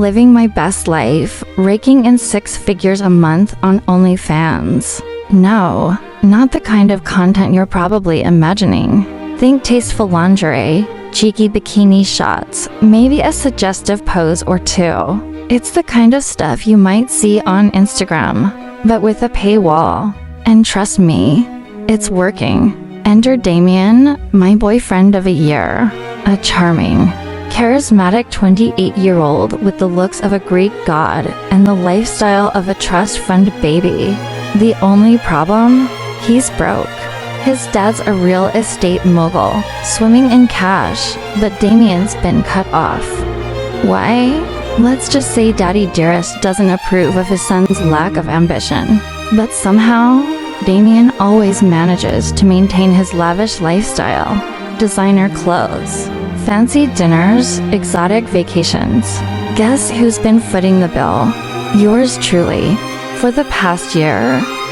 living my best life, raking in 6 figures a month on OnlyFans. No, not the kind of content you're probably imagining. Think tasteful lingerie, cheeky bikini shots, maybe a suggestive pose or two. It's the kind of stuff you might see on Instagram, but with a paywall. And trust me, it's working. Enter Damien, my boyfriend of a year. A charming, charismatic 28-year-old with the looks of a Greek god and the lifestyle of a trust fund baby. The only problem? He's broke. His dad's a real estate mogul, swimming in cash, but Damien's been cut off. Why? Let's just say Daddy Dearest doesn't approve of his son's lack of ambition. But somehow, Damien always manages to maintain his lavish lifestyle. Designer clothes, fancy dinners, exotic vacations. Guess who's been footing the bill? Yours truly. For the past year,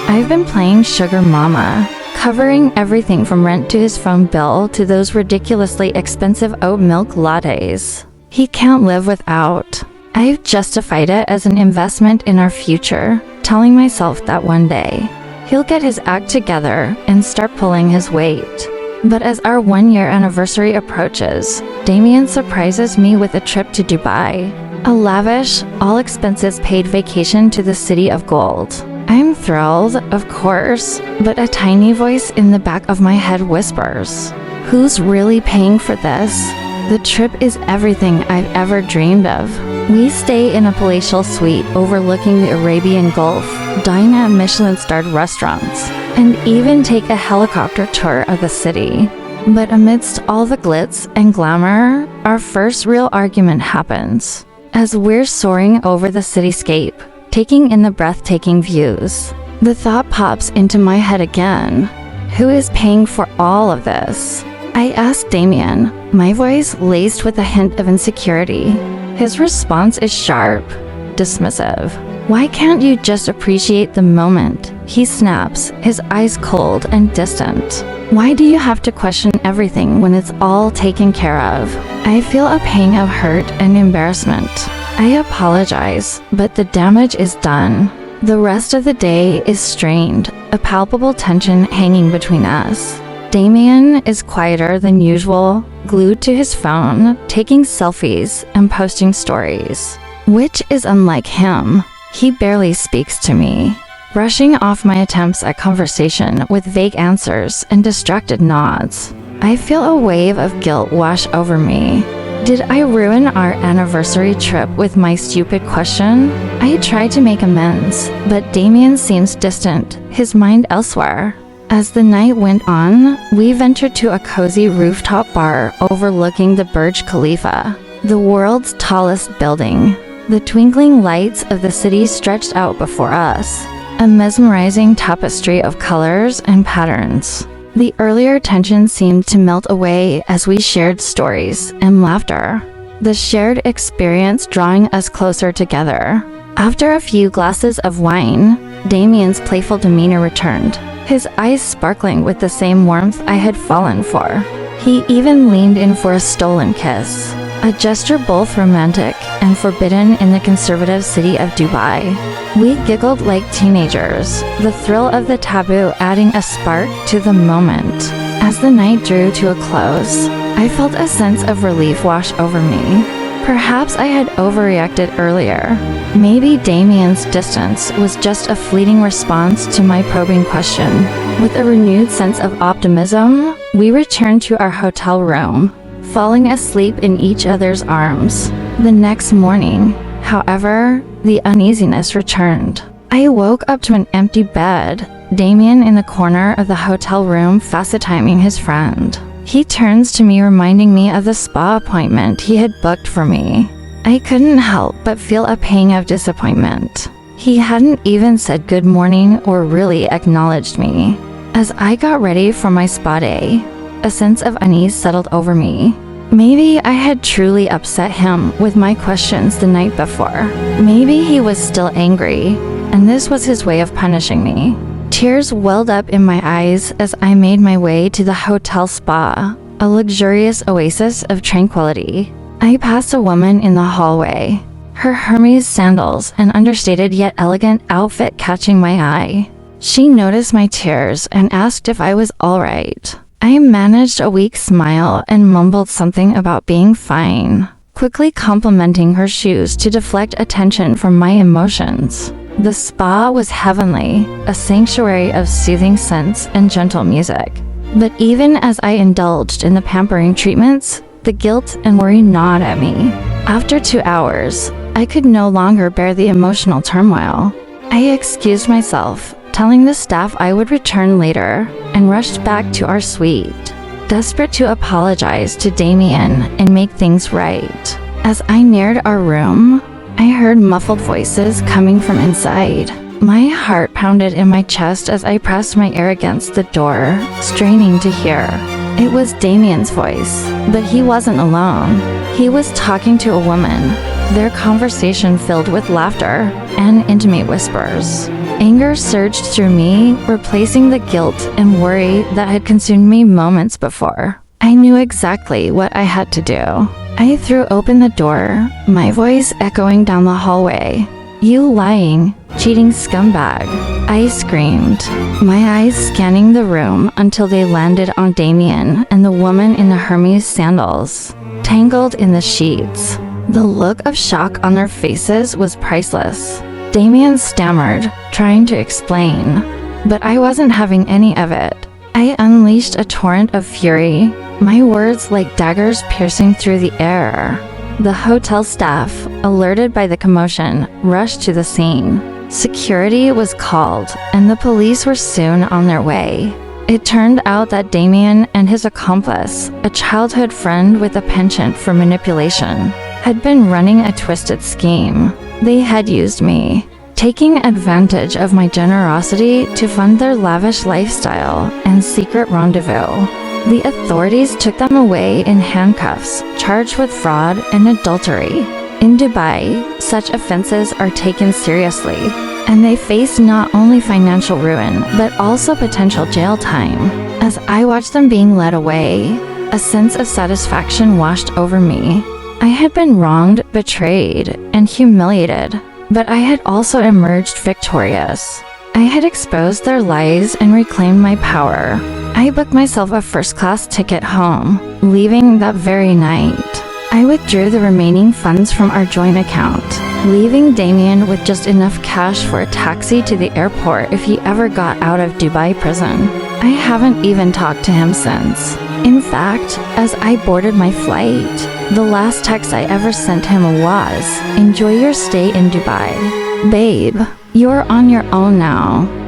I've been playing sugar mama, covering everything from rent to his phone bill to those ridiculously expensive oat milk lattes he can't live without. I've justified it as an investment in our future, telling myself that one day, he'll get his act together and start pulling his weight. But as our 1-year anniversary approaches, Damien surprises me with a trip to Dubai. A lavish, all-expenses-paid vacation to the city of gold. I'm thrilled, of course, but a tiny voice in the back of my head whispers, "Who's really paying for this?" The trip is everything I've ever dreamed of. We stay in a palatial suite overlooking the Arabian Gulf, dine at Michelin-starred restaurants, and even take a helicopter tour of the city. But amidst all the glitz and glamour, our first real argument happens. As we're soaring over the cityscape, taking in the breathtaking views, the thought pops into my head again. Who is paying for all of this? I ask Damien, my voice laced with a hint of insecurity. His response is sharp, dismissive. "Why can't you just appreciate the moment?" He snaps, his eyes cold and distant. "Why do you have to question everything when it's all taken care of?" I feel a pang of hurt and embarrassment. I apologize, but the damage is done. The rest of the day is strained, a palpable tension hanging between us. Damien is quieter than usual, glued to his phone, taking selfies and posting stories, which is unlike him. He barely speaks to me, brushing off my attempts at conversation with vague answers and distracted nods. I feel a wave of guilt wash over me. Did I ruin our anniversary trip with my stupid question? I try to make amends, but Damien seems distant, his mind elsewhere. As the night went on, we ventured to a cozy rooftop bar overlooking the Burj Khalifa, the world's tallest building. The twinkling lights of the city stretched out before us, a mesmerizing tapestry of colors and patterns. The earlier tension seemed to melt away as we shared stories and laughter, the shared experience drawing us closer together. After a few glasses of wine, Damien's playful demeanor returned, his eyes sparkling with the same warmth I had fallen for. He even leaned in for a stolen kiss, a gesture both romantic and forbidden in the conservative city of Dubai. We giggled like teenagers, the thrill of the taboo adding a spark to the moment. As the night drew to a close, I felt a sense of relief wash over me. Perhaps I had overreacted earlier. Maybe Damien's distance was just a fleeting response to my probing question. With a renewed sense of optimism, we returned to our hotel room, falling asleep in each other's arms. The next morning, however, the uneasiness returned. I woke up to an empty bed, Damien in the corner of the hotel room facetiming his friend. He turns to me reminding me of the spa appointment he had booked for me. I couldn't help but feel a pang of disappointment. He hadn't even said good morning or really acknowledged me. As I got ready for my spa day, a sense of unease settled over me. Maybe I had truly upset him with my questions the night before. Maybe he was still angry, and this was his way of punishing me. Tears welled up in my eyes as I made my way to the hotel spa, a luxurious oasis of tranquility. I passed a woman in the hallway, her Hermes sandals and understated yet elegant outfit catching my eye. She noticed my tears and asked if I was all right. I managed a weak smile and mumbled something about being fine, quickly complimenting her shoes to deflect attention from my emotions. The spa was heavenly, a sanctuary of soothing scents and gentle music. But even as I indulged in the pampering treatments, the guilt and worry gnawed at me. After 2 hours, I could no longer bear the emotional turmoil. I excused myself, telling the staff I would return later, and rushed back to our suite, desperate to apologize to Damien and make things right. As I neared our room, I heard muffled voices coming from inside. My heart pounded in my chest as I pressed my ear against the door, straining to hear. It was Damien's voice, but he wasn't alone. He was talking to a woman, their conversation filled with laughter and intimate whispers. Anger surged through me, replacing the guilt and worry that had consumed me moments before. I knew exactly what I had to do. I threw open the door, my voice echoing down the hallway. "You lying, cheating scumbag," I screamed, my eyes scanning the room until they landed on Damien and the woman in the Hermes sandals, tangled in the sheets. The look of shock on their faces was priceless. Damien stammered, trying to explain, but I wasn't having any of it. I unleashed a torrent of fury, my words like daggers piercing through the air. The hotel staff, alerted by the commotion, rushed to the scene. Security was called, and the police were soon on their way. It turned out that Damien and his accomplice, a childhood friend with a penchant for manipulation, had been running a twisted scheme. They had used me, taking advantage of my generosity to fund their lavish lifestyle and secret rendezvous. The authorities took them away in handcuffs, charged with fraud and adultery. In Dubai, such offenses are taken seriously, and they face not only financial ruin, but also potential jail time. As I watched them being led away, a sense of satisfaction washed over me. I had been wronged, betrayed, and humiliated, but I had also emerged victorious. I had exposed their lies and reclaimed my power. I booked myself a first-class ticket home, leaving that very night. I withdrew the remaining funds from our joint account, leaving Damien with just enough cash for a taxi to the airport if he ever got out of Dubai prison. I haven't even talked to him since. In fact, as I boarded my flight, the last text I ever sent him was, "Enjoy your stay in Dubai. Babe, you're on your own now."